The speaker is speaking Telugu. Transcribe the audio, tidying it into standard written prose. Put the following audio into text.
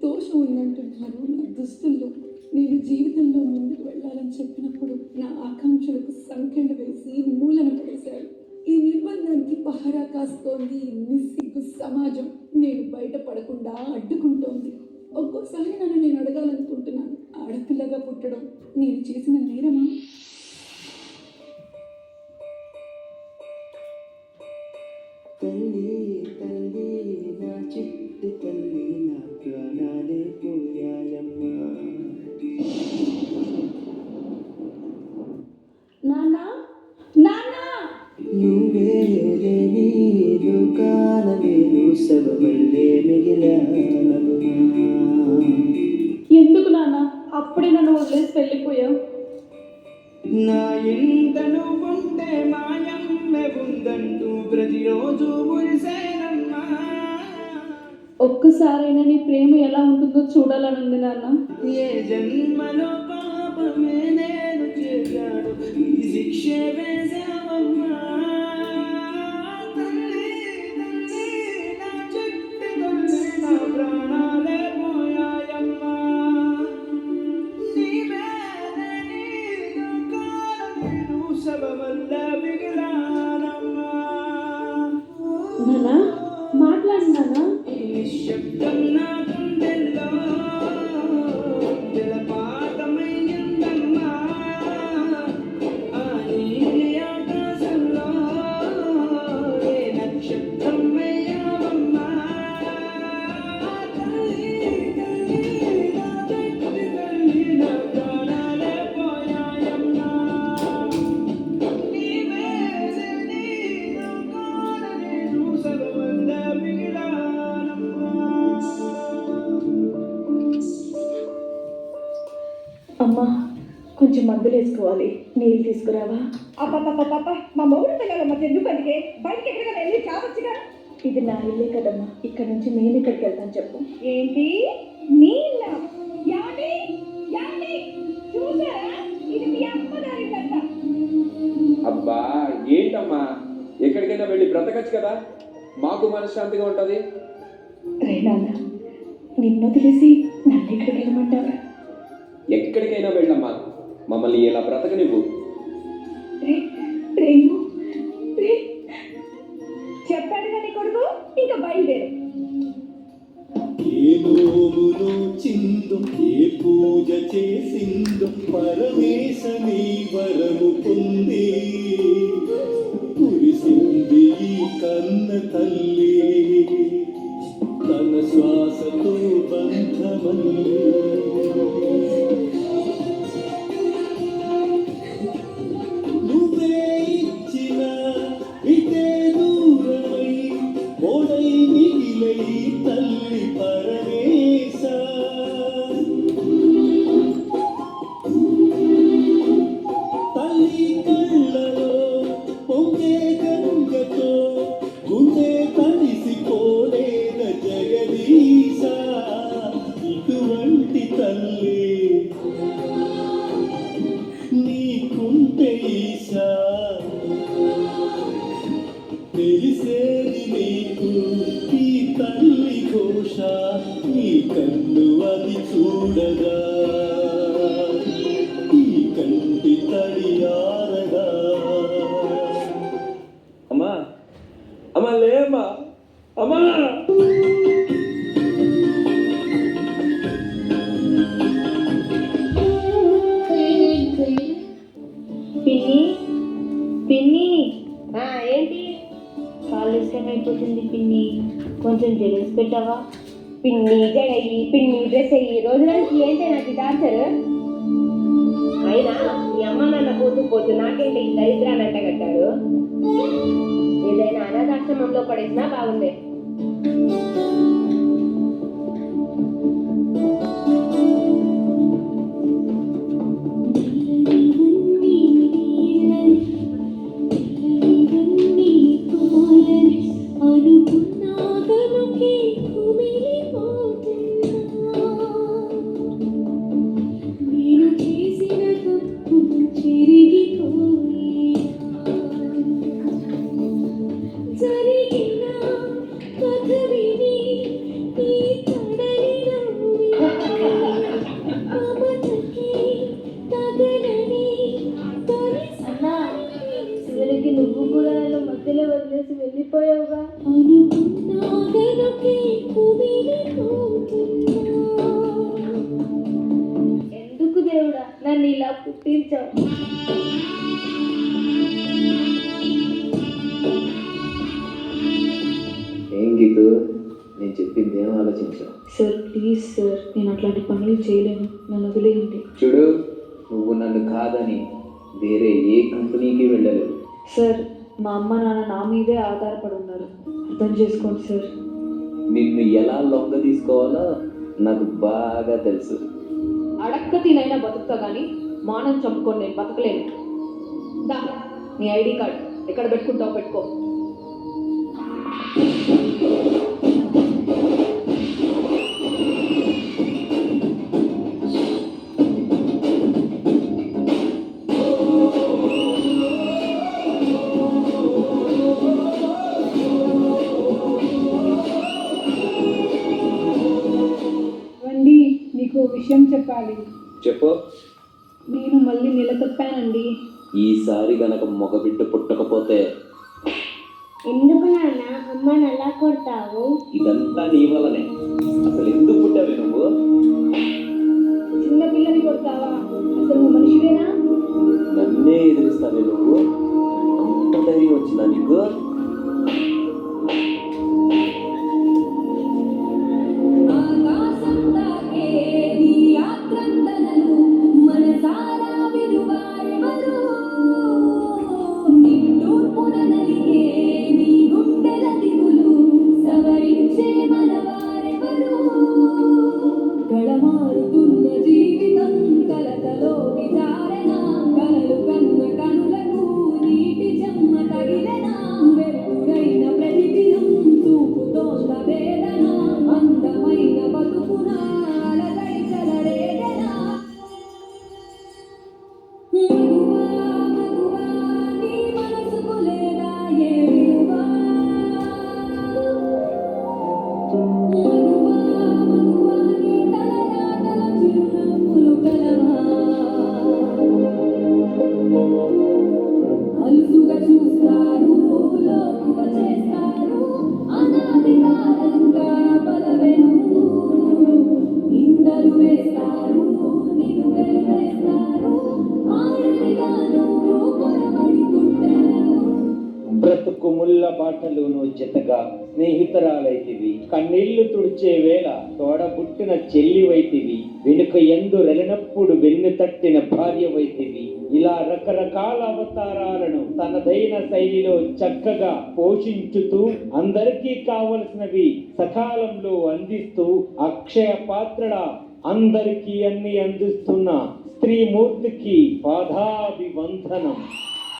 దోషం ఉందంటున్నారు నా దుస్తుల్లో. నేను జీవితంలో ముందుకు వెళ్ళాలని చెప్పినప్పుడు నా ఆకాంక్షలకు సంకెళ్ళు వేసి మూలన పడేశారు. ఈ నిర్బంధానికి పహరా కాస్తోంది నిస్సిగ్గు సమాజం. నేను బయటపడకుండా అడ్డుకుంటోంది. ఒక్కోసారి నన్ను నేను అడగాలనుకుంటున్నాను, ఆడపిల్లగా పుట్టడం నేను చేసిన నేరమా? తల్లి తల్లి నా చిట్టి తల్లి నా ప్రాణాలే పోయాయమ్మా. నాన్నా నాన్నా, నువ్వే లేని దుకాణ నేను శవమల్లే మిగిలానమ్మా. ఎందుకు నాన్న అప్పుడే నన్ను వదిలేసి వెళ్ళిపోయావు? నా ఇంట నువ్వుంటే మాయమ్మె ఉందంటూ ప్రతిరోజు మురిసేనమ్మా. ఒక్కసారైనా నీ ప్రేమ ఎలా ఉంటుందో చూడాలని ఉంది నాన్న. ఏ జన్మలో పాపమే నేను చేశాను, ఈ శిక్షే వేశావమ్మా. తల్లి తల్లి నా చెట్టు తల్లి నా ప్రాణాలే పోయాయమ్మా. నీవే నేను కాలం శవమల్ల మిగిలానమ్మా. నాన్న మాట్లాడు నాన్న. ఈ శబ్దం నా గుండెల్లో జలపాతమయ్యిందమ్మా. ఆ నీలి ఆకాశంలో ఏ నక్షత్రం అయ్యావమ్మా. తల్లి తల్లి నా చెట్టు తల్లి నా ప్రాణాలే పోయాయమ్మా. నీవే నేను కాననేను సర్వల్ల మిగిలానమ్మా. అమ్మా కొంచెం మందులు వేసుకోవాలి, నీళ్ళు తీసుకురావా? అబ్బబ్బబ్బబ్బ, మా మొగుడు పిల్లల మధ్య ఎందుకు అందుకే బయటికి ఎక్కడికైనా వెళ్ళి చావచ్చుగా. ఇది నా ఇల్లే కదమ్మా, ఇక్కడ నుంచి నేను ఇక్కడికి వెళ్తాను చెప్పు. ఏంటి నీ ఇల్లా? యాండి యాండి, చూసారా ఇది మీ అమ్మగారి కథ. అబ్బా ఏంటమ్మా, ఎక్కడికైనా వెళ్ళి బ్రతకచ్చు కదా, మాకు మనశ్శాంతిగా ఉంటుంది. రే నాన్న, నిన్ను వదిలేసి నన్ను ఎక్కడికి వెళ్ళమంటావా? ఎక్కడికైనా వెళ్ళమ్మా, మమ్మల్ని ఇలా బ్రతకనివ్వు. రే రేణు, రే చెప్పాడు కానీ కొడుకు, ఇంకా బయలుదేరు. ఏ నోమును చిందు ఏ పూజ చేసిందు పరమేశని వరము పొంది కురిసింది ఈ కన్న తల్లి తన శ్వాసతో బంధమల్లి. నువ్వే ఇచ్చిన ఇదే దూరమై ఓడై మిగిలై తల్లి పరమేశ. తల్లి కళ్ళలో పొంగే గంగతో గుండె తడిసిపోలేన జగదీశ. ఇటువంటి తల్లి నీకుంటే ఈశా, తెలిసేది నీకు ఈ తల్లి ఘోష. ఈ కన్ను అది చూడగా ఈ కంటి తడియారగా. అమ్మా అమ్మా లేమ్మా, అమ్మా. పిన్ని పిన్ని, ఏంటి కాలేజ్ టైం అయిపోతుంది పిన్ని, కొంచెం జెలస్ పెట్టావా? పిన్ని జడయ్యి పిన్ని డ్రెస్ అయ్యి రోజులకి ఏంటి నాకు డాన్సర్. అయినా మీ అమ్మ నాన్న పోతూ పోతూ నాకేంటి ఈ దరిద్రాన్ని అంటగట్టారు? ఏదైనా అనాథాశ్రమంలో పడేసినా బాగుంది. ఇలా పుట్టించావు. ఏం గీతు, నేను చెప్పింది ఏం ఆలోచించావు? సార్ ప్లీజ్ సార్, నేను అట్లాంటి పనులు చేయలేను, నన్ను వదిలేయండి. చూడు, నువ్వు నన్ను కాదని వేరే ఏ కంపెనీకి వెళ్ళలేదు. సార్ మా అమ్మ నాన్న నా మీదే ఆధారపడి ఉన్నారు, అర్థం చేసుకోండి సార్. నిన్ను ఎలా లొంగ తీసుకోవాలో నాకు బాగా తెలుసు. అడక్క తినైనా బతుకుతా కానీ మానం చంపుకొని నేను బతకలేను. దా నీ ఐడి కార్డ్ ఎక్కడ పెట్టుకుంటావు పెట్టుకో. రండి, నీకు విషయం చెప్పాలి. చెప్పు. నేను మళ్ళీ నెల తప్పానండి. ఈసారి గనక మగబిడ్డ పుట్టకపోతే ఎందుకు నాన్న అమ్మని అలా కొడతావు? ఇదంతా నీ వల్లనే. అసలు ఎందుకు పుట్టావే నువ్వు? చిన్న పిల్లని కొడతావా? అసలు నువ్వు మనిషివేనా? నన్నే ఎదిరిస్తావే నువ్వు? అంత ధైర్యం వచ్చిందా నీకు? గళమారుతున్న జీవితం కలతలో విచారణ, కలలు కన్న కనులకు నీటి చెమ్మ తగిలెనా, వెలుగురైన ప్రతిదినం చూపుతోంద వేదన, అందమైన బతుకున అలకై చెలరేగెనా. మగువా మగువా నీ మనసుకు లేదా ఏ విలువా? అలుసుగా చూస్తారు, లోకుగా చేస్తారు, అనాధికారంగా బలవెను నిందలు వేస్తారు, నిన్ను వెలివేస్తారు, ఆడదిగాను పొరబడి పుట్టాను. బ్రతుకు ముళ్ళ బాటలును జతగా స్నేహితురాలైతివి, కన్నీళ్లు తుడిచే వేళ తోడబుట్టిన చెల్లివైతివి, వెనుక ఎందు రెలనప్పుడు వెన్ను తట్టిన భార్యవైతివి. ఇలా రకరకాల అవతారాలను తనదైన శైలిలో చక్కగా పోషించుతూ అందరికీ కావలసినవి సకాలంలో అందిస్తూ అక్షయ పాత్రల అందరికీ అన్ని అందిస్తున్న స్త్రీమూర్తికి పాదాభివందనం.